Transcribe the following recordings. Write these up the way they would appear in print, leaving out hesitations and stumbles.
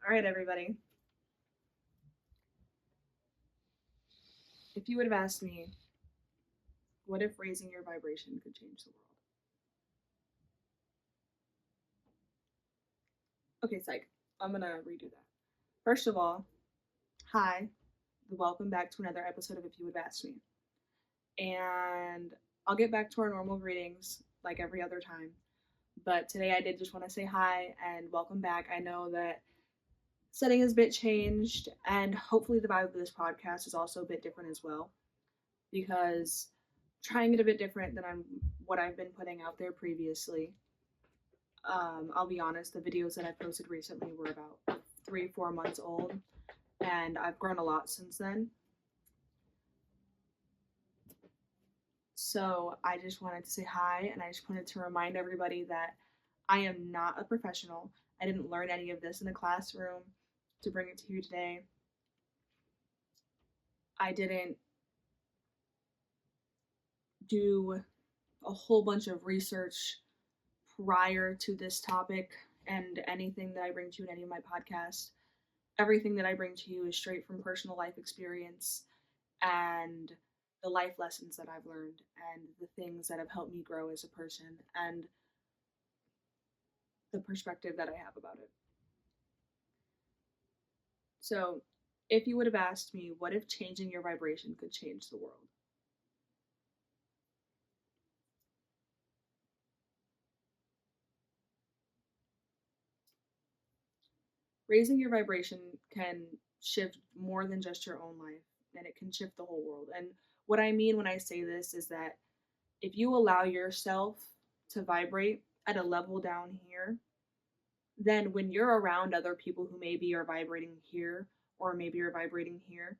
All right, everybody. If you would have asked me, what if raising your vibration could change the world? Okay, psych. I'm gonna redo that. First of all, hi. Welcome back to another episode of If You Would Have Asked Me. And I'll get back to our normal greetings like every other time. But today I did just want to say hi and welcome back. I know that setting is a bit changed, and hopefully the vibe of this podcast is also a bit different as well. Because trying it a bit different than what I've been putting out there previously. I'll be honest, the videos that I've posted recently were about 3-4 months old, and I've grown a lot since then. So I just wanted to say hi, and I just wanted to remind everybody that I am not a professional. I didn't learn any of this in a classroom to bring it to you today. I didn't do a whole bunch of research prior to this topic and anything that I bring to you in any of my podcasts. Everything that I bring to you is straight from personal life experience and the life lessons that I've learned and the things that have helped me grow as a person and the perspective that I have about it. So, if you would have asked me, what if changing your vibration could change the world? Raising your vibration can shift more than just your own life, and it can shift the whole world. And what I mean when I say this is that if you allow yourself to vibrate at a level down here, then when you're around other people who maybe are vibrating here or maybe are vibrating here,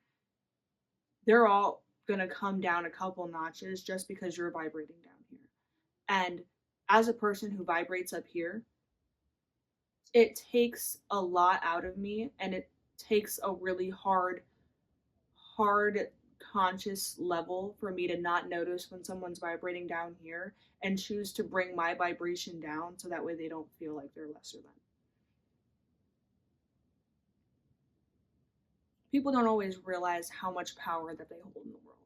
they're all going to come down a couple notches just because you're vibrating down here. And as a person who vibrates up here, it takes a lot out of me, and it takes a really hard conscious level for me to not notice when someone's vibrating down here and choose to bring my vibration down so that way they don't feel like they're lesser than. People don't always realize how much power that they hold in the world.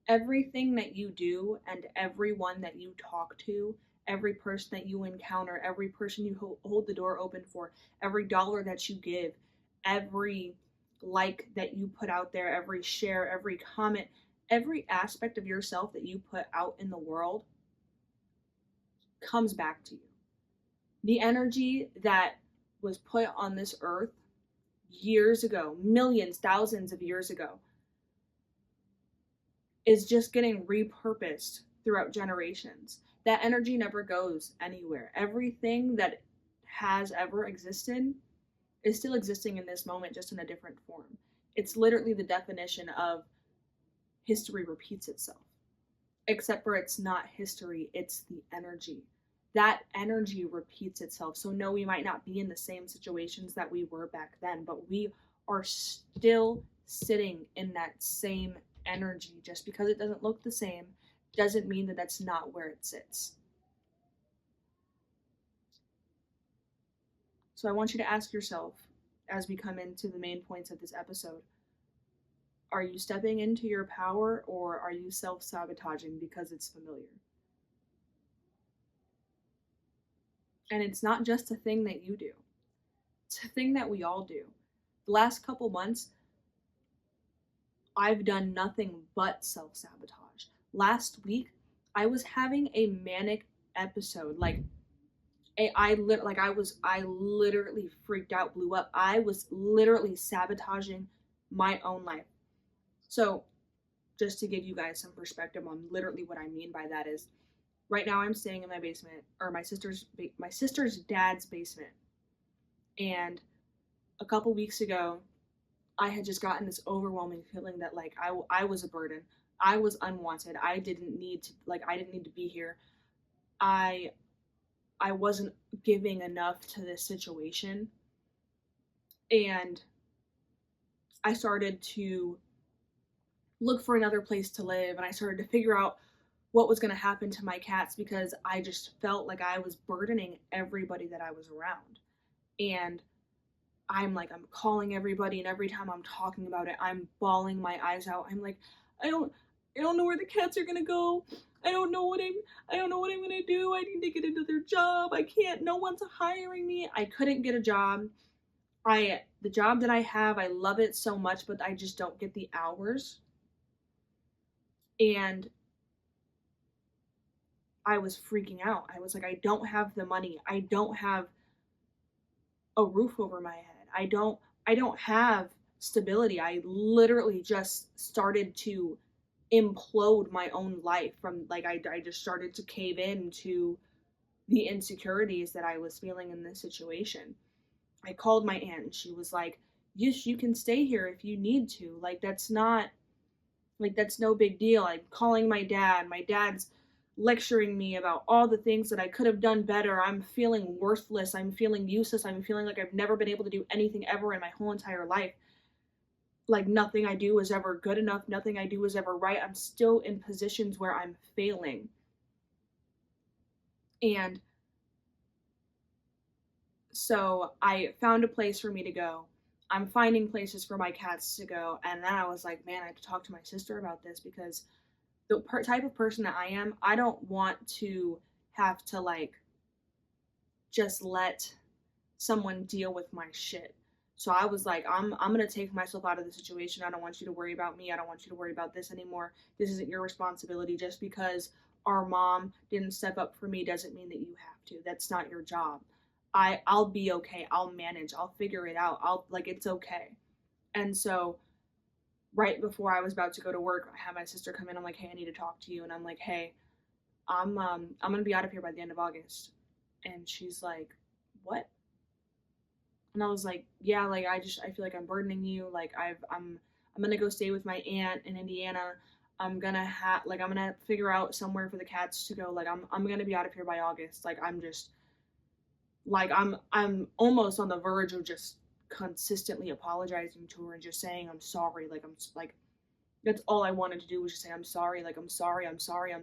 Everything that you do and everyone that you talk to, every person that you encounter, every person you hold the door open for, every dollar that you give, every like that you put out there, every share, every comment, every aspect of yourself that you put out in the world comes back to you. The energy that was put on this earth years ago, millions, thousands of years ago, is just getting repurposed throughout generations. That energy never goes anywhere. Everything that has ever existed is still existing in this moment, just in a different form. It's literally the definition of history repeats itself. Except for it's not history, it's the energy. That energy repeats itself. So no, we might not be in the same situations that we were back then, but we are still sitting in that same energy. Just because it doesn't look the same doesn't mean that that's not where it sits. So I want you to ask yourself, as we come into the main points of this episode, are you stepping into your power, or are you self-sabotaging because it's familiar? And it's not just a thing that you do. It's a thing that we all do. The last couple months, I've done nothing but self-sabotage. Last week, I was having a manic episode. I literally freaked out, blew up. I was literally sabotaging my own life. So, just to give you guys some perspective on literally what I mean by that is, right now I'm staying in my basement, or my sister's dad's basement. And a couple weeks ago, I had just gotten this overwhelming feeling that I was a burden. I was unwanted. I didn't need to be here. I wasn't giving enough to this situation. And I started to look for another place to live, and I started to figure out what was going to happen to my cats because I just felt like I was burdening everybody that I was around. And I'm calling everybody, and every time I'm talking about it, I'm bawling my eyes out. I'm like, I don't I don't know where the cats are gonna go. I don't know what I'm gonna do. I need to get another job. I can't, no one's hiring me. I couldn't get a job. The job that I have, I love it so much, but I just don't get the hours. And I was freaking out. I was like, I don't have the money. I don't have a roof over my head. I don't have stability. I literally just started to implode my own life from I just started to cave in to the insecurities that I was feeling in this situation. I called my aunt and she was like, "Yes, you can stay here if you need to. That's no big deal." I'm calling my dad. My dad's lecturing me about all the things that I could have done better. I'm feeling worthless. I'm feeling useless. I'm feeling like I've never been able to do anything ever in my whole entire life. Like nothing I do is ever good enough. Nothing I do is ever right. I'm still in positions where I'm failing. And so I found a place for me to go. I'm finding places for my cats to go. And then I was like, man, I have to talk to my sister about this, because the type of person that I am, I don't want to have to just let someone deal with my shit. So I was like, I'm gonna take myself out of the situation. I don't want you to worry about me. I don't want you to worry about this anymore. This isn't your responsibility. Just because our mom didn't step up for me doesn't mean that you have to. That's not your job. I'll be okay. I'll manage. I'll figure it out. It's okay. And so right before I was about to go to work, I had my sister come in. I'm like, hey, I need to talk to you. And I'm like, hey, I'm gonna be out of here by the end of August. And she's like, what? And I was like, yeah, I feel like I'm burdening you. I'm gonna go stay with my aunt in Indiana. I'm gonna figure out somewhere for the cats to go. I'm gonna be out of here by August. I'm almost on the verge of just consistently apologizing to her and just saying I'm sorry. That's all I wanted to do, was just say I'm sorry. I'm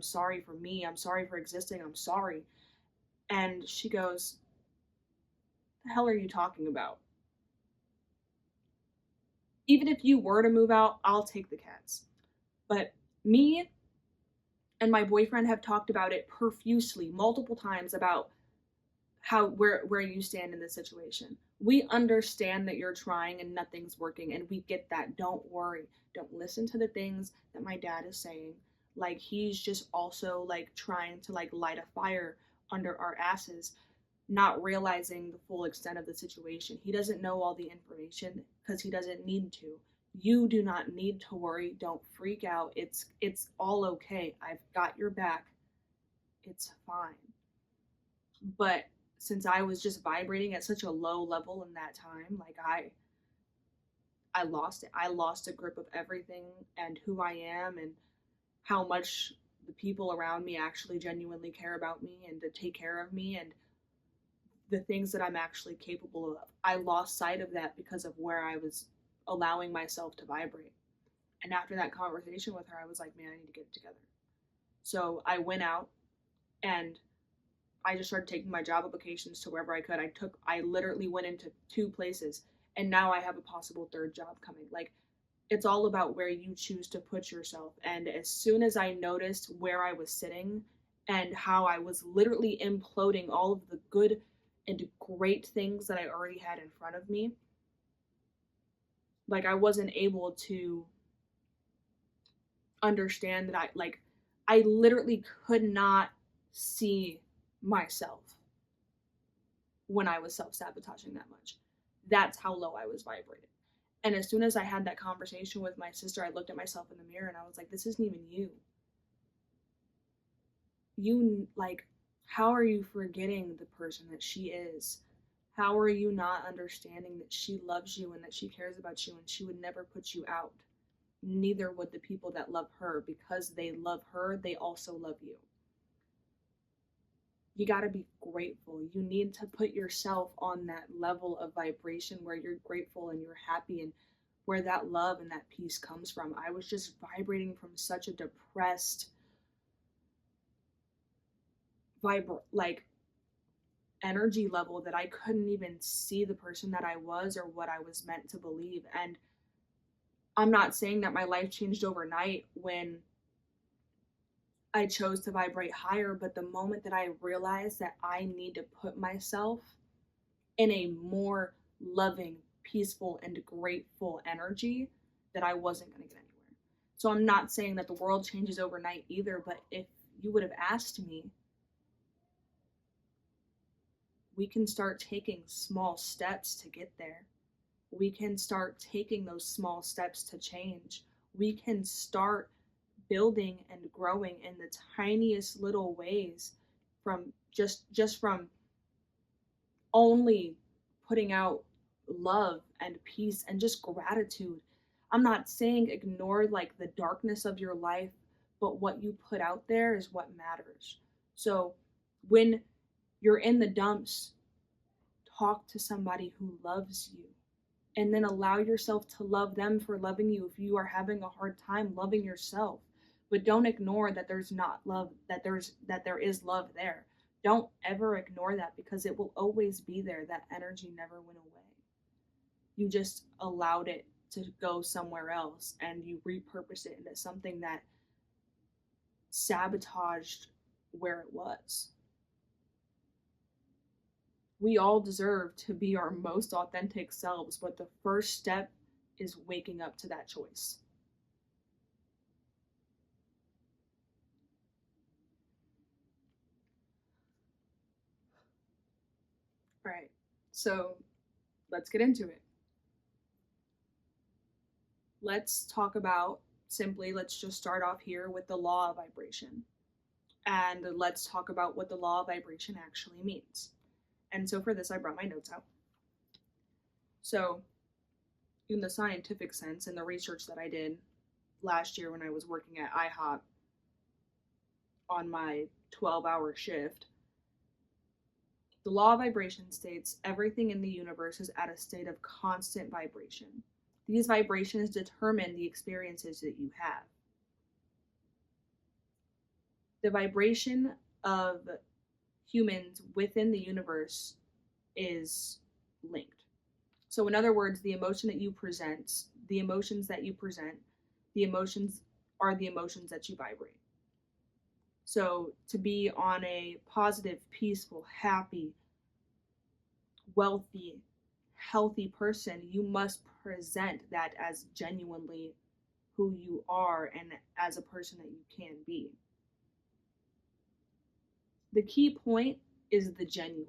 sorry for me. I'm sorry for existing. I'm sorry. And she goes, the hell are you talking about? Even if you were to move out, I'll take the cats. But me and my boyfriend have talked about it profusely multiple times about where you stand in this situation. We understand that you're trying and nothing's working, and we get that. Don't worry. Don't listen to the things that my dad is saying. He's just also trying to light a fire under our asses, not realizing the full extent of the situation. He doesn't know all the information because he doesn't need to. You do not need to worry. Don't freak out. It's all okay. I've got your back. It's fine. But since I was just vibrating at such a low level in that time, I lost it. I lost a grip of everything and who I am and how much the people around me actually genuinely care about me and to take care of me and the things that I'm actually capable of. I lost sight of that because of where I was allowing myself to vibrate. And after that conversation with her, I was like, man, I need to get it together. So I went out and I just started taking my job applications to wherever I could. I literally went into 2 places, and now I have a possible 3rd job coming. It's all about where you choose to put yourself. And as soon as I noticed where I was sitting and how I was literally imploding all of the good and great things that I already had in front of me, I wasn't able to understand that I literally could not see myself when I was self-sabotaging that much. That's how low I was vibrating. And as soon as I had that conversation with my sister, I looked at myself in the mirror and I was like, this isn't even you. How are you forgetting the person that she is? How are you not understanding that she loves you and that she cares about you and she would never put you out? Neither would the people that love her. Because they love her, they also love you. You got to be grateful. You need to put yourself on that level of vibration where you're grateful and you're happy and where that love and that peace comes from. I was just vibrating from such a depressed energy level that I couldn't even see the person that I was or what I was meant to believe. And I'm not saying that my life changed overnight when I chose to vibrate higher, but the moment that I realized that I need to put myself in a more loving, peaceful, and grateful energy, that I wasn't going to get anywhere. So I'm not saying that the world changes overnight either, but if you would have asked me, we can start taking small steps to get there. We can start taking those small steps to change. We can start building and growing in the tiniest little ways, from just from only putting out love and peace and just gratitude. I'm not saying ignore like the darkness of your life, but what you put out there is what matters. So when you're in the dumps, talk to somebody who loves you, and then allow yourself to love them for loving you if you are having a hard time loving yourself. But don't ignore that there's not love, that there is love there. Don't ever ignore that, because it will always be there. That energy never went away. You just allowed it to go somewhere else, and you repurposed it into something that sabotaged where it was. We all deserve to be our most authentic selves, but the first step is waking up to that choice. All right, so let's get into it. Let's talk about let's just start off here with the law of vibration. And let's talk about what the law of vibration actually means. And so for this, I brought my notes out. So, in the scientific sense, in the research that I did last year when I was working at IHOP on my 12-hour shift, the law of vibration states everything in the universe is at a state of constant vibration. These vibrations determine the experiences that you have. The vibration of humans within the universe is linked. So in other words, the emotions that you present, the emotions are the emotions that you vibrate. So to be on a positive, peaceful, happy, wealthy, healthy person, you must present that as genuinely who you are and as a person that you can be. The key point is the genuine.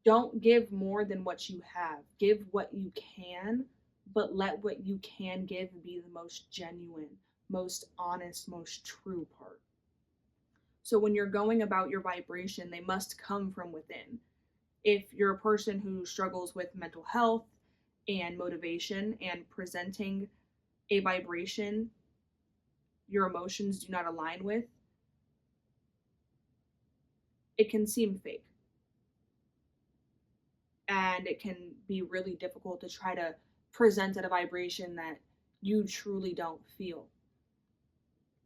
Don't give more than what you have. Give what you can, but let what you can give be the most genuine, most honest, most true part. So when you're going about your vibration, they must come from within. If you're a person who struggles with mental health and motivation, and presenting a vibration your emotions do not align with, it can seem fake. And it can be really difficult to try to present at a vibration that you truly don't feel.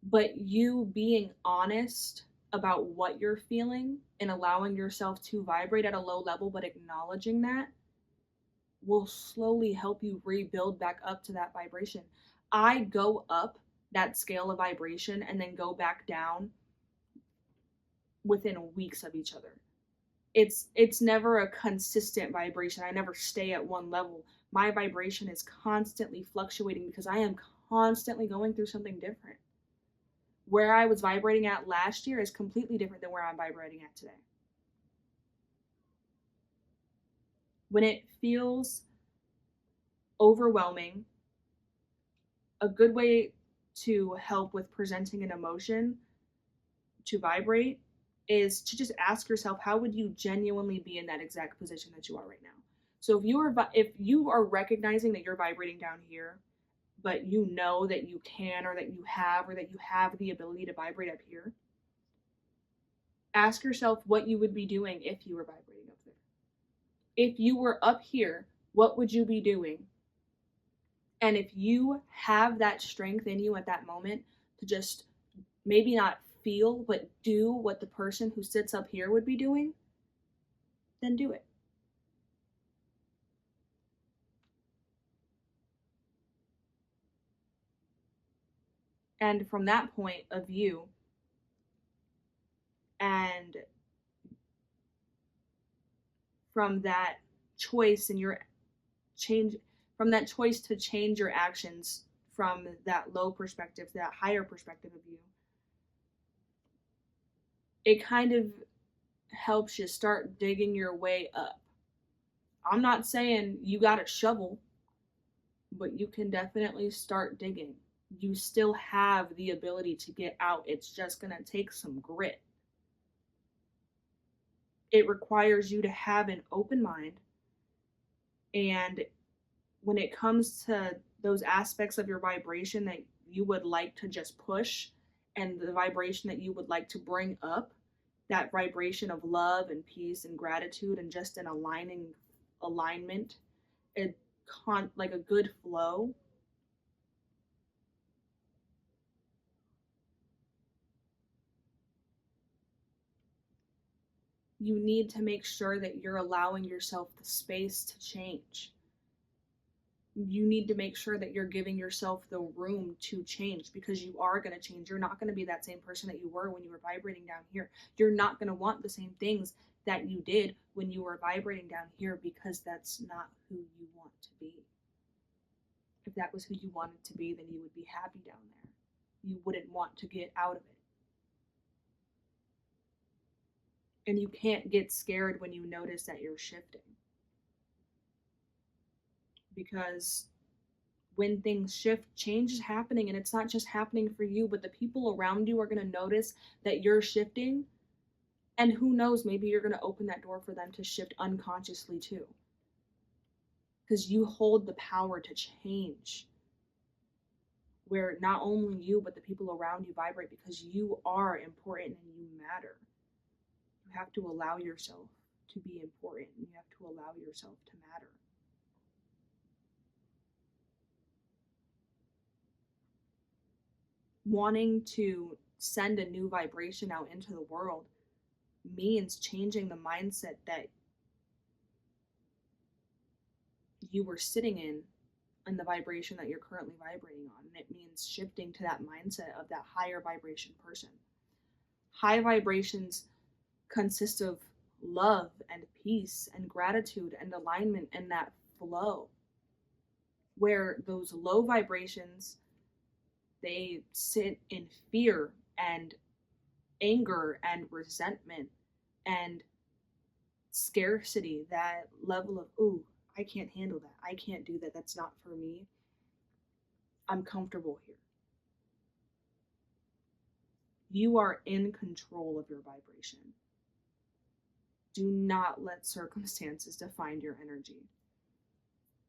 But you being honest about what you're feeling and allowing yourself to vibrate at a low level, but acknowledging that, will slowly help you rebuild back up to that vibration. I go up that scale of vibration and then go back down within weeks of each other. It's never a consistent vibration. I never stay at one level. My vibration is constantly fluctuating because I am constantly going through something different. Where I was vibrating at last year is completely different than where I'm vibrating at today. When it feels overwhelming, a good way to help with presenting an emotion to vibrate is to just ask yourself, how would you genuinely be in that exact position that you are right now? So if you are recognizing that you're vibrating down here, but you know that you can, or that you have the ability to vibrate up here, ask yourself what you would be doing if you were vibrating up there. If you were up here, what would you be doing? And if you have that strength in you at that moment to just maybe not feel, but do what the person who sits up here would be doing, then do it. And from that point of view, and from that choice and your change, from that choice to change your actions from that low perspective to that higher perspective of you, it kind of helps you start digging your way up. I'm not saying you got a shovel, but you can definitely start digging. You still have the ability to get out. It's just going to take some grit. It requires you to have an open mind. And when it comes to those aspects of your vibration that you would like to just push and the vibration that you would like to bring up, that vibration of love and peace and gratitude and just an alignment, like a good flow, you need to make sure that you're allowing yourself the space to change. You need to make sure that you're giving yourself the room to change, because you are going to change. You're not going to be that same person that you were when you were vibrating down here. You're not going to want the same things that you did when you were vibrating down here, because that's not who you want to be. If that was who you wanted to be, then you would be happy down there. You wouldn't want to get out of it. And you can't get scared when you notice that you're shifting. Because when things shift, change is happening, and it's not just happening for you, but the people around you are going to notice that you're shifting. And who knows, maybe you're going to open that door for them to shift unconsciously too. Because you hold the power to change, where not only you, but the people around you vibrate, because you are important and you matter. You have to allow yourself to be important. You have to allow yourself to matter. Wanting to send a new vibration out into the world means changing the mindset that you were sitting in and the vibration that you're currently vibrating on. And it means shifting to that mindset of that higher vibration person. High vibrations consist of love and peace and gratitude and alignment and that flow, where those low vibrations, they sit in fear and anger and resentment and scarcity, that level of, ooh, I can't handle that. I can't do that. That's not for me. I'm comfortable here. You are in control of your vibration. Do not let circumstances define your energy.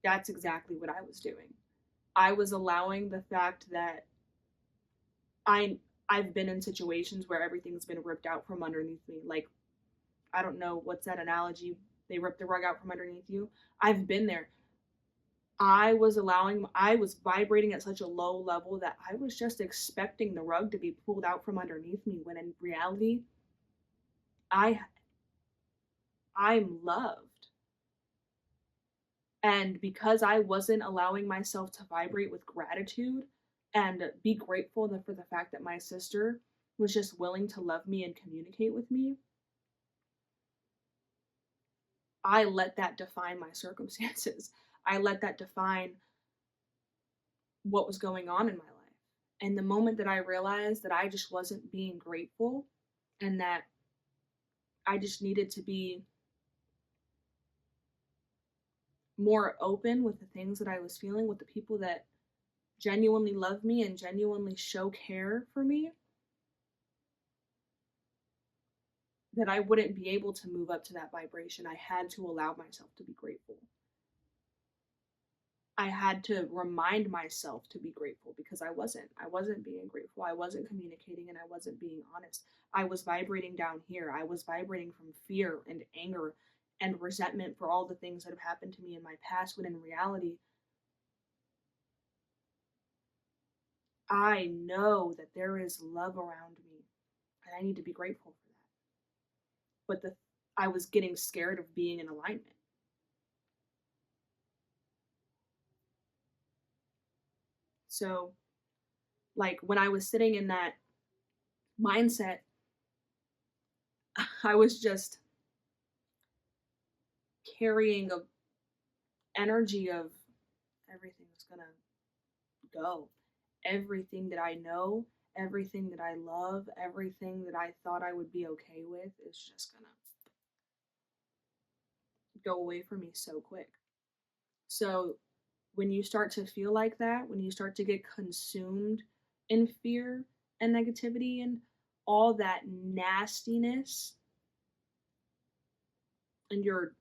That's exactly what I was doing. I was allowing the fact that I I've been in situations where everything's been ripped out from underneath me. Like, I don't know, what's that analogy? They rip the rug out from underneath you. I've been there. I was vibrating at such a low level that I was just expecting the rug to be pulled out from underneath me, when in reality, I I'm loved. And because I wasn't allowing myself to vibrate with gratitude and be grateful for the fact that my sister was just willing to love me and communicate with me, I let that define my circumstances. I let that define what was going on in my life. And the moment that I realized that I just wasn't being grateful, and that I just needed to be more open with the things that I was feeling, with the people that genuinely love me and genuinely show care for me, that I wouldn't be able to move up to that vibration. I had to allow myself to be grateful. I had to remind myself to be grateful, because I wasn't. I wasn't being grateful. I wasn't communicating, and I wasn't being honest. I was vibrating down here. I was vibrating from fear and anger and resentment for all the things that have happened to me in my past, when in reality, I know that there is love around me, and I need to be grateful for that. But I was getting scared of being in alignment. So, like, when I was sitting in that mindset, I was just carrying a energy of everything's gonna go. Everything that I know, everything that I love, everything that I thought I would be okay with is just gonna go away from me so quick. So when you start to feel like that, when you start to get consumed in fear and negativity and all that nastiness, and you're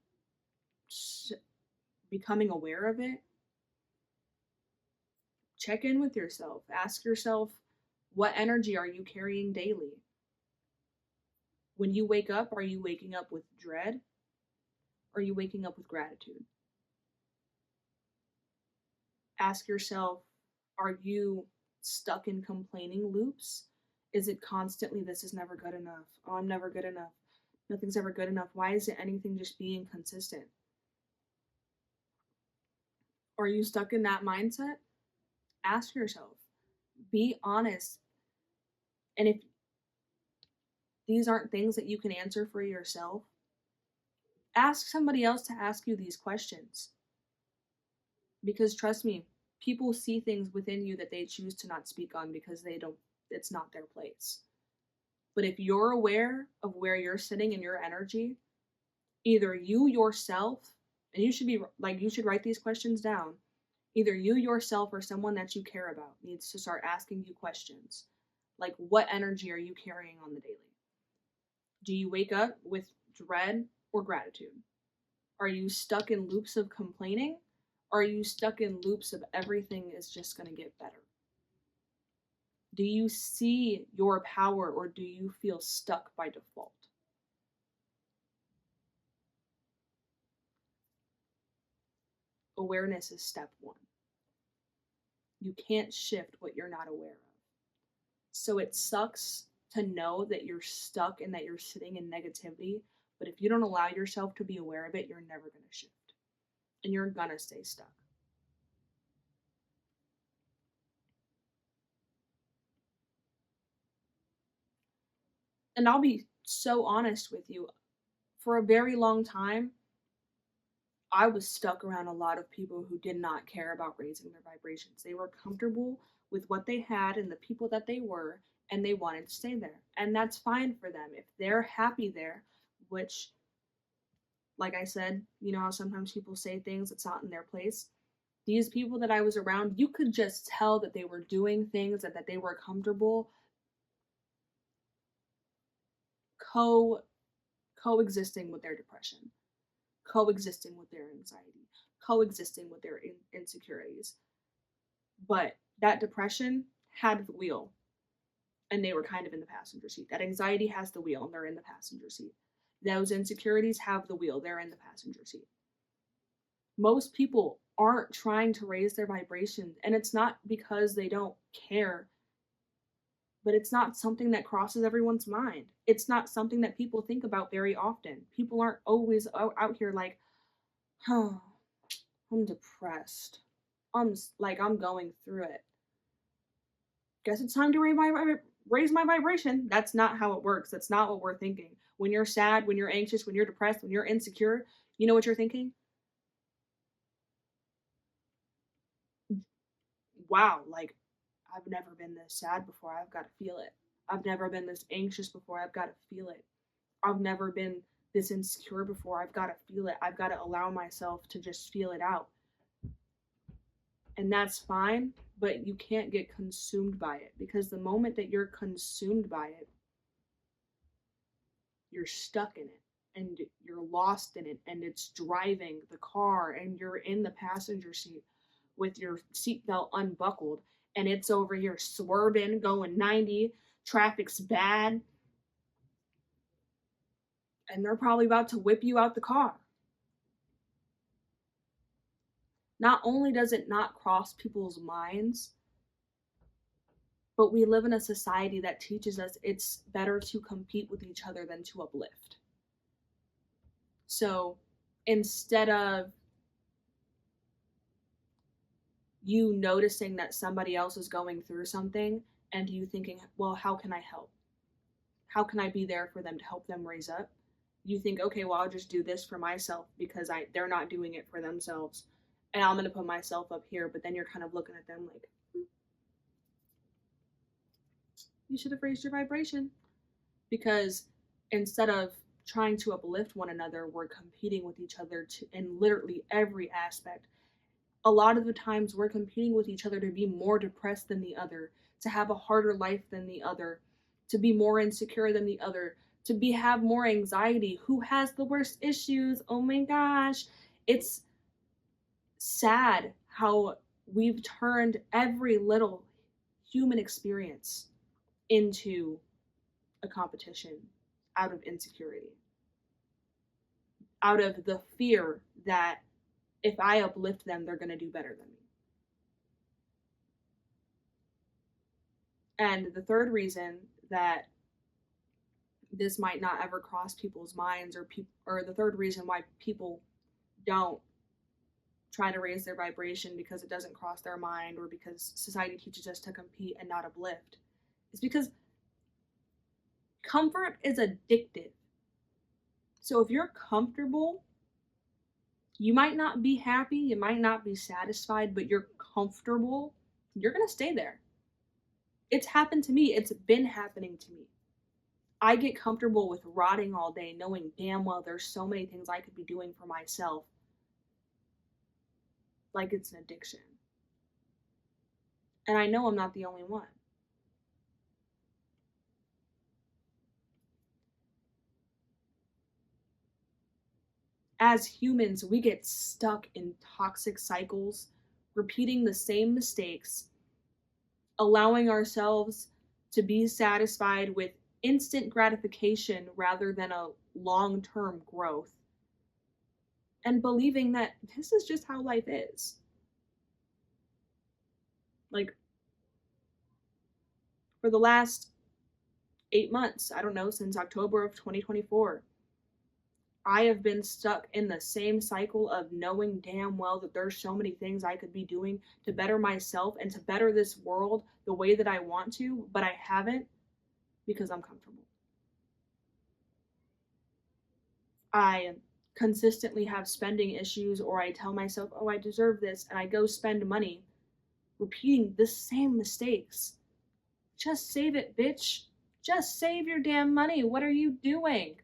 becoming aware of it, check in with yourself. Ask yourself, what energy are you carrying daily? When you wake up, are you waking up with dread? Or are you waking up with gratitude? Ask yourself, are you stuck in complaining loops? Is it constantly, this is never good enough? Oh, I'm never good enough. Nothing's ever good enough. Why is it anything just being consistent? Are you stuck in that mindset? Ask yourself. Be honest. And if these aren't things that you can answer for yourself, ask somebody else to ask you these questions. Because trust me, people see things within you that they choose to not speak on because it's not their place. But if you're aware of where you're sitting in your energy, either you yourself, and you should write these questions down, either you yourself or someone that you care about needs to start asking you questions. Like, what energy are you carrying on the daily? Do you wake up with dread or gratitude? Are you stuck in loops of complaining? Or are you stuck in loops of everything is just going to get better? Do you see your power or do you feel stuck by default? Awareness is step one. You can't shift what you're not aware of. So it sucks to know that you're stuck and that you're sitting in negativity, but if you don't allow yourself to be aware of it, you're never going to shift. And you're going to stay stuck. And I'll be so honest with you, for a very long time, I was stuck around a lot of people who did not care about raising their vibrations. They were comfortable with what they had and the people that they were, and they wanted to stay there. And that's fine for them. If they're happy there, which, like I said, you know how sometimes people say things that's not in their place? These people that I was around, you could just tell that they were doing things and that they were comfortable co coexisting with their depression, coexisting with their anxiety, coexisting with their insecurities. But that depression had the wheel and they were kind of in the passenger seat. That anxiety has the wheel and they're in the passenger seat. Those insecurities have the wheel, they're in the passenger seat. Most people aren't trying to raise their vibration, and it's not because they don't care, but it's not something that crosses everyone's mind. It's not something that people think about very often. People aren't always out here like, oh, I'm depressed. I'm going through it. Guess it's time to raise my vibration. That's not how it works. That's not what we're thinking. When you're sad, when you're anxious, when you're depressed, when you're insecure, you know what you're thinking? Wow, like, I've never been this sad before. I've got to feel it. I've never been this anxious before. I've got to feel it. I've never been this insecure before. I've got to feel it. I've got to allow myself to just feel it out. And that's fine, but you can't get consumed by it, because the moment that you're consumed by it, you're stuck in it and you're lost in it, and it's driving the car and you're in the passenger seat with your seatbelt unbuckled and it's over here swerving, going 90, traffic's bad, and they're probably about to whip you out the car. Not only does it not cross people's minds, but we live in a society that teaches us it's better to compete with each other than to uplift. So instead of you noticing that somebody else is going through something and you thinking, well, how can I help? How can I be there for them to help them raise up? You think, okay, well, I'll just do this for myself because they're not doing it for themselves. And I'm going to put myself up here. But then you're kind of looking at them like, you should have raised your vibration. Because instead of trying to uplift one another, we're competing with each other in literally every aspect. A lot of the times we're competing with each other to be more depressed than the other, to have a harder life than the other, to be more insecure than the other, to have more anxiety. Who has the worst issues? Oh my gosh. It's sad how we've turned every little human experience into a competition out of insecurity, out of the fear that if I uplift them, they're going to do better than me. And the third reason that this might not ever cross people's minds, or the third reason why people don't try to raise their vibration because it doesn't cross their mind, or because society teaches us to compete and not uplift, is because comfort is addictive. So if you're comfortable, you might not be happy, you might not be satisfied, but you're comfortable, you're going to stay there. It's happened to me. It's been happening to me. I get comfortable with rotting all day, knowing damn well there's so many things I could be doing for myself. Like it's an addiction. And I know I'm not the only one. As humans, we get stuck in toxic cycles, repeating the same mistakes, allowing ourselves to be satisfied with instant gratification rather than a long term growth, and believing that this is just how life is. Like, for the last 8 months, I don't know, since October of 2024, I have been stuck in the same cycle of knowing damn well that there's so many things I could be doing to better myself and to better this world the way that I want to, but I haven't because I'm comfortable. I consistently have spending issues, or I tell myself, oh, I deserve this, and I go spend money repeating the same mistakes. Just save it, bitch. Just save your damn money. What are you doing?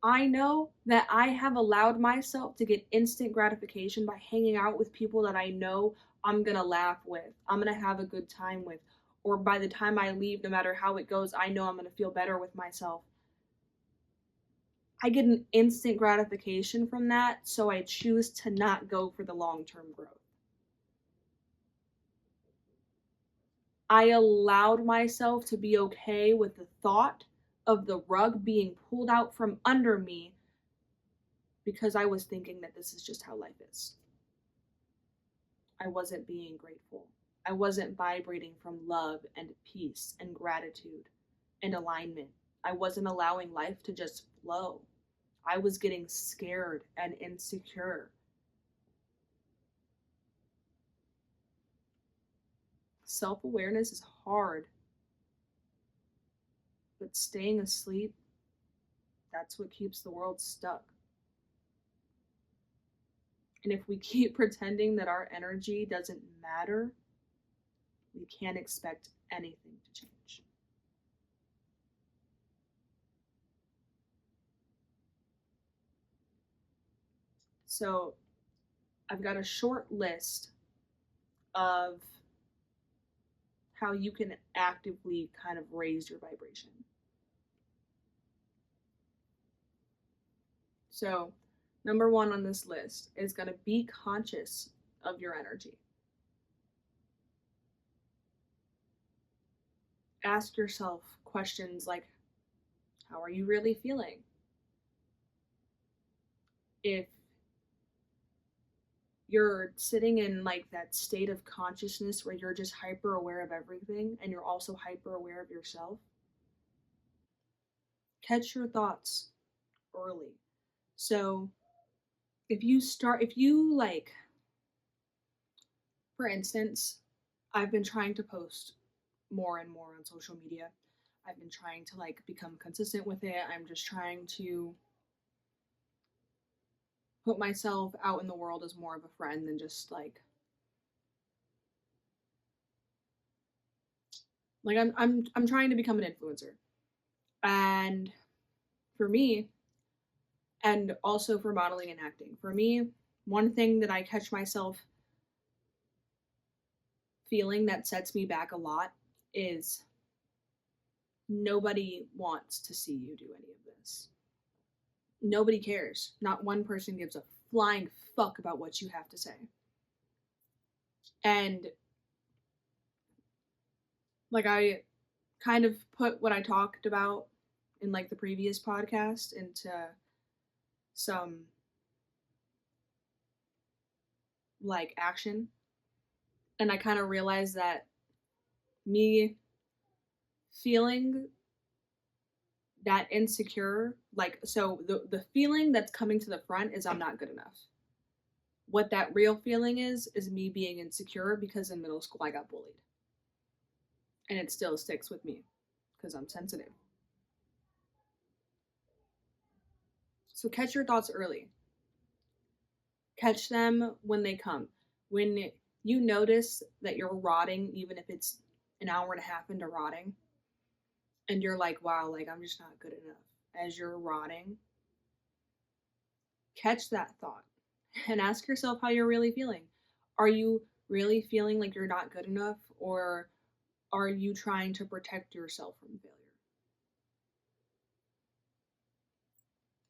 I know that I have allowed myself to get instant gratification by hanging out with people that I know I'm going to laugh with, I'm going to have a good time with, or by the time I leave, no matter how it goes, I know I'm going to feel better with myself. I get an instant gratification from that, so I choose to not go for the long-term growth. I allowed myself to be okay with the thought of the rug being pulled out from under me because I was thinking that this is just how life is. I wasn't being grateful. I wasn't vibrating from love and peace and gratitude and alignment. I wasn't allowing life to just flow. I was getting scared and insecure. Self-awareness is hard, but staying asleep, that's what keeps the world stuck. And if we keep pretending that our energy doesn't matter, we can't expect anything to change. So I've got a short list of how you can actively kind of raise your vibration. So, number one on this list is going to be conscious of your energy. Ask yourself questions like, how are you really feeling? If you're sitting in like that state of consciousness where you're just hyper aware of everything and you're also hyper aware of yourself, catch your thoughts early. So if you like, for instance, I've been trying to post more and more on social media. I've been trying to like become consistent with it. I'm just trying to put myself out in the world as more of a friend than just like I'm trying to become an influencer. And for me, and also for modeling and acting. For me, one thing that I catch myself feeling that sets me back a lot is nobody wants to see you do any of this. Nobody cares. Not one person gives a flying fuck about what you have to say. And like I kind of put what I talked about in like the previous podcast into some like action. And I kind of realized that me feeling that insecure, like, so the feeling that's coming to the front is I'm not good enough. What that real feeling is me being insecure because in middle school I got bullied. And it still sticks with me because I'm sensitive. So catch your thoughts early. Catch them when they come. When you notice that you're rotting, even if it's an hour and a half into rotting, and you're like, wow, like I'm just not good enough. As you're rotting, catch that thought and ask yourself how you're really feeling. Are you really feeling like you're not good enough, or are you trying to protect yourself from failure?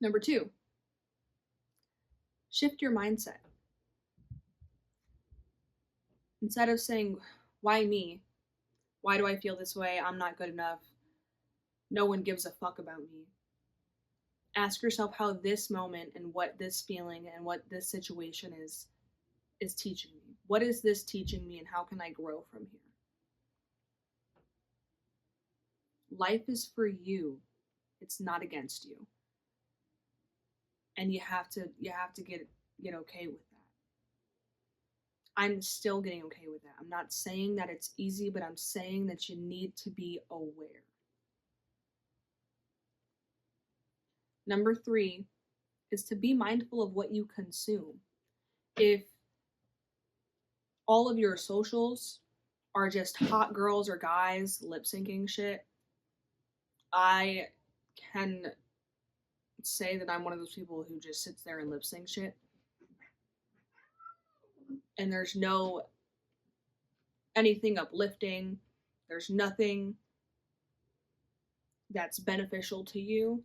Number 2, shift your mindset. Instead of saying, why me? Why do I feel this way? I'm not good enough. No one gives a fuck about me. Ask yourself how this moment and what this feeling and what this situation is teaching me. What is this teaching me and how can I grow from here? Life is for you. It's not against you. And you have to get okay with that. I'm still getting okay with that. I'm not saying that it's easy, but I'm saying that you need to be aware. Number 3 is to be mindful of what you consume. If all of your socials are just hot girls or guys lip syncing shit, I can say that I'm one of those people who just sits there and lip sync shit. And there's no anything uplifting. There's nothing that's beneficial to you.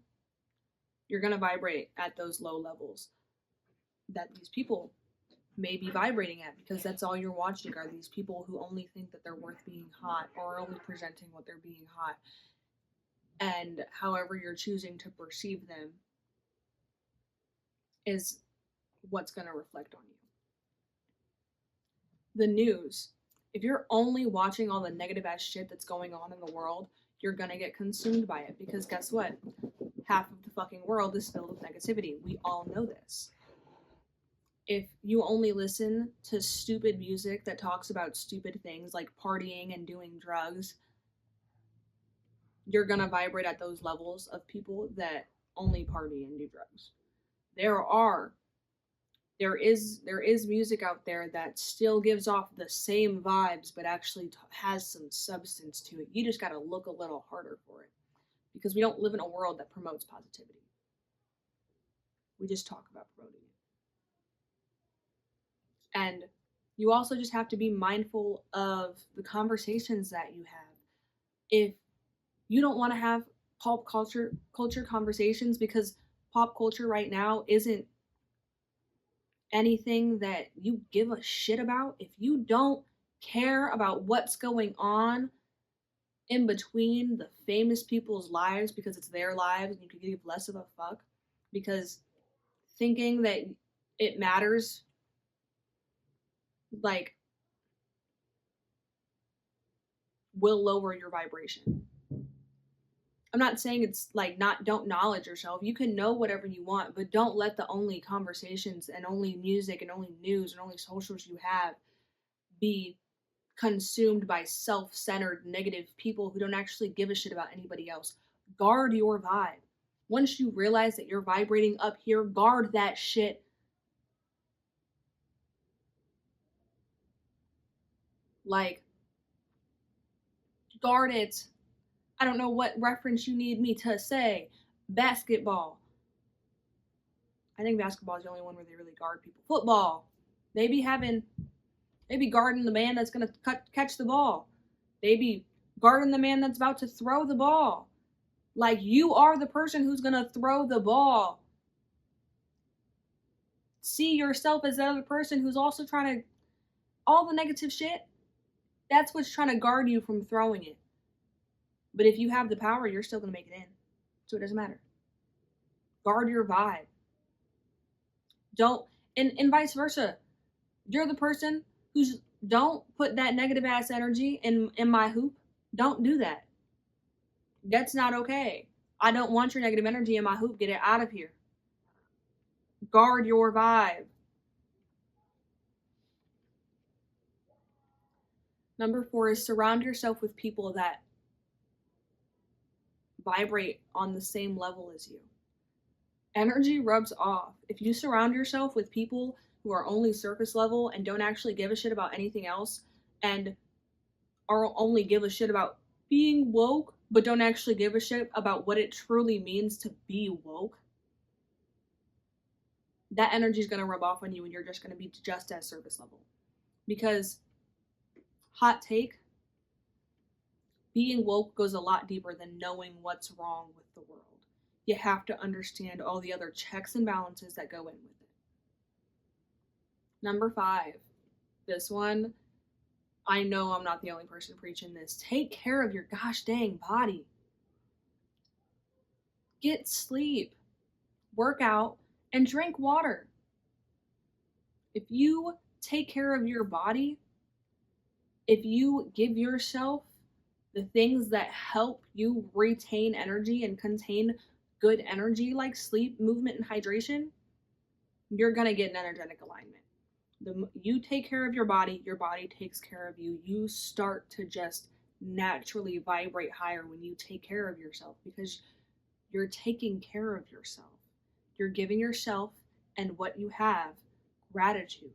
You're going to vibrate at those low levels that these people may be vibrating at, because that's all you're watching are these people who only think that they're worth being hot or are only presenting what they're being hot. And however you're choosing to perceive them is what's going to reflect on you. The news. If you're only watching all the negative ass shit that's going on in the world, you're going to get consumed by it, because guess what? Half of the fucking world is filled with negativity. We all know this. If you only listen to stupid music that talks about stupid things like partying and doing drugs, you're gonna vibrate at those levels of people that only party and do drugs. There is music out there that still gives off the same vibes but actually has some substance to it. You just gotta look a little harder for it, because we don't live in a world that promotes positivity. We just talk about promoting it. And you also just have to be mindful of the conversations that you have. If you don't want to have pop culture conversations because pop culture right now isn't anything that you give a shit about, if you don't care about what's going on in between the famous people's lives because it's their lives and you could give less of a fuck, because thinking that it matters like will lower your vibration. I'm not saying it's like don't knowledge yourself. You can know whatever you want, but don't let the only conversations and only music and only news and only socials you have be consumed by self-centered negative people who don't actually give a shit about anybody else. Guard your vibe. Once you realize that you're vibrating up here, guard that shit. Like, guard it. I don't know what reference you need me to say. Basketball. I think basketball is the only one where they really guard people. Football. Maybe guarding the man that's gonna catch the ball. Maybe guarding the man that's about to throw the ball. Like, you are the person who's gonna throw the ball. See yourself as the other person who's also trying to, all the negative shit, that's what's trying to guard you from throwing it. But if you have the power, you're still gonna make it in. So it doesn't matter. Guard your vibe. Don't, and vice versa. You're the person who's, don't put that negative ass energy in my hoop. Don't do that. That's not okay. I don't want your negative energy in my hoop. Get it out of here. Guard your vibe. Number 4 is surround yourself with people that vibrate on the same level as you. Energy rubs off. If you surround yourself with people who are only surface level and don't actually give a shit about anything else, and are only give a shit about being woke, but don't actually give a shit about what it truly means to be woke, that energy is going to rub off on you and you're just going to be just as surface level. Because, hot take, being woke goes a lot deeper than knowing what's wrong with the world. You have to understand all the other checks and balances that go in with it. Number 5, this one, I know I'm not the only person preaching this. Take care of your gosh dang body. Get sleep, work out, and drink water. If you take care of your body, if you give yourself the things that help you retain energy and contain good energy like sleep, movement, and hydration, you're going to get an energetic alignment. You take care of your body takes care of you. You start to just naturally vibrate higher when you take care of yourself, because you're taking care of yourself. You're giving yourself and what you have gratitude.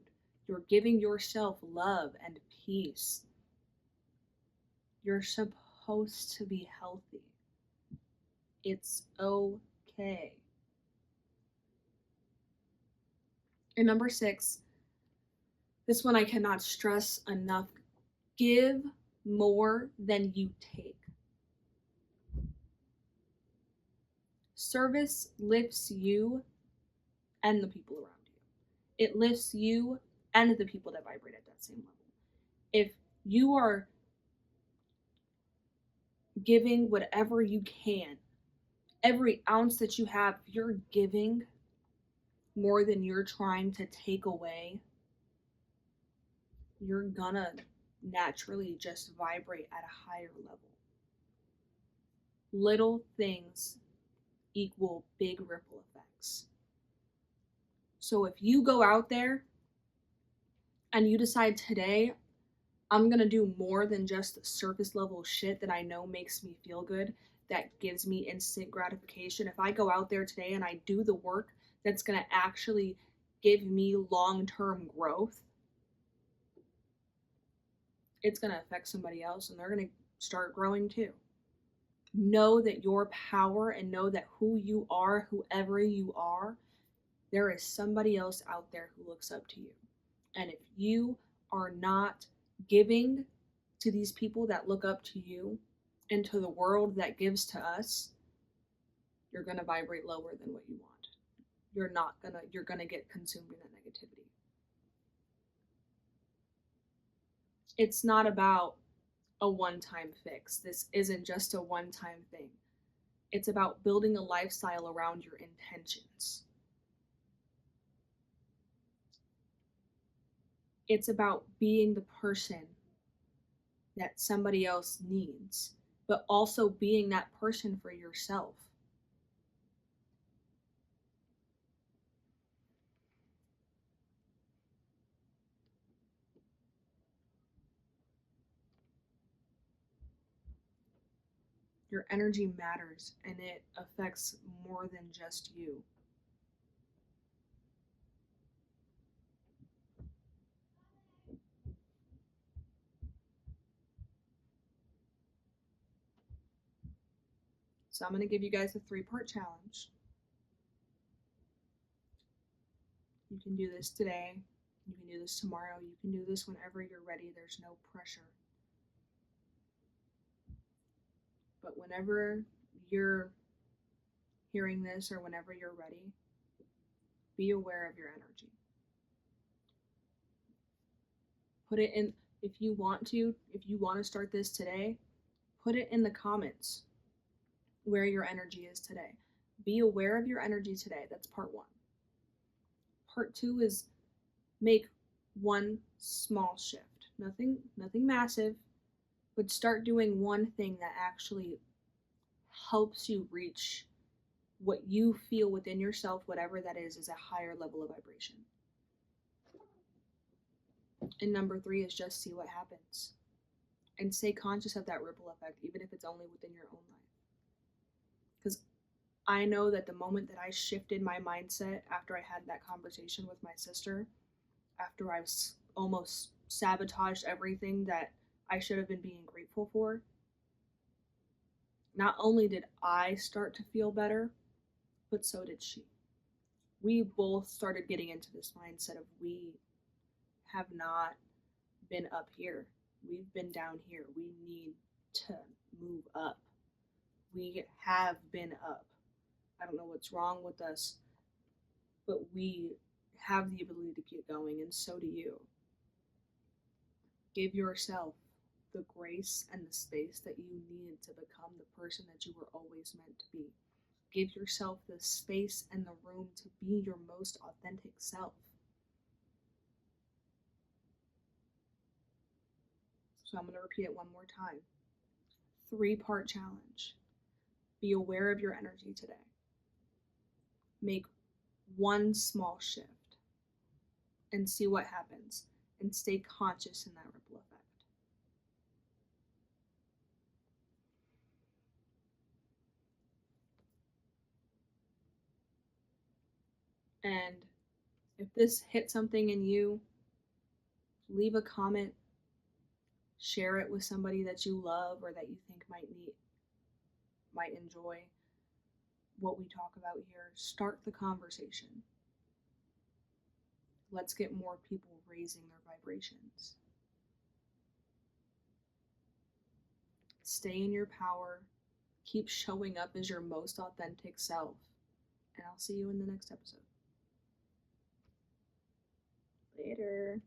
You're giving yourself love and peace. You're supposed to be healthy. It's okay. And number 6, this one I cannot stress enough. Give more than you take. Service lifts you and the people around you. It lifts you and the people that vibrate at that same level. If you are giving whatever you can, every ounce that you have, you're giving more than you're trying to take away, you're gonna naturally just vibrate at a higher level. Little things equal big ripple effects. So if you go out there and you decide today, I'm gonna do more than just the surface level shit that I know makes me feel good, that gives me instant gratification. If I go out there today and I do the work that's gonna actually give me long-term growth, it's gonna affect somebody else and they're gonna start growing too. Know that your power and know that who you are, whoever you are, there is somebody else out there who looks up to you. And if you are not giving to these people that look up to you and to the world that gives to us, you're going to vibrate lower than what you want. You're going to get consumed in that negativity. It's not about a one-time fix. This isn't just a one-time thing. It's about building a lifestyle around your intentions. It's about being the person that somebody else needs. but also being that person for yourself. Your energy matters and it affects more than just you. So I'm going to give you guys a 3-part challenge. You can do this today. You can do this tomorrow. You can do this whenever you're ready. There's no pressure. But whenever you're hearing this or whenever you're ready, be aware of your energy. Put it in, if you want to start this today, put it in the comments where your energy is today. Be aware of your energy today. That's part 1. Part 2 is make one small shift. Nothing massive, but start doing one thing that actually helps you reach what you feel within yourself, whatever that is a higher level of vibration. And number 3 is just see what happens. And stay conscious of that ripple effect, even if it's only within your own life. Because I know that the moment that I shifted my mindset after I had that conversation with my sister, after I was almost sabotaged everything that I should have been being grateful for, not only did I start to feel better, but so did she. We both started getting into this mindset of we have not been up here. We've been down here. We need to move up. We have been up. I don't know what's wrong with us, but we have the ability to keep going, and so do you. Give yourself the grace and the space that you need to become the person that you were always meant to be. Give yourself the space and the room to be your most authentic self. So I'm going to repeat it one more time. 3-part challenge. Be aware of your energy today. Make one small shift and see what happens, and stay conscious in that ripple effect. And if this hit something in you, leave a comment, share it with somebody that you love or that you think might enjoy what we talk about here. Start the conversation. Let's get more people raising their vibrations. Stay in your power. Keep showing up as your most authentic self. And I'll see you in the next episode. Later.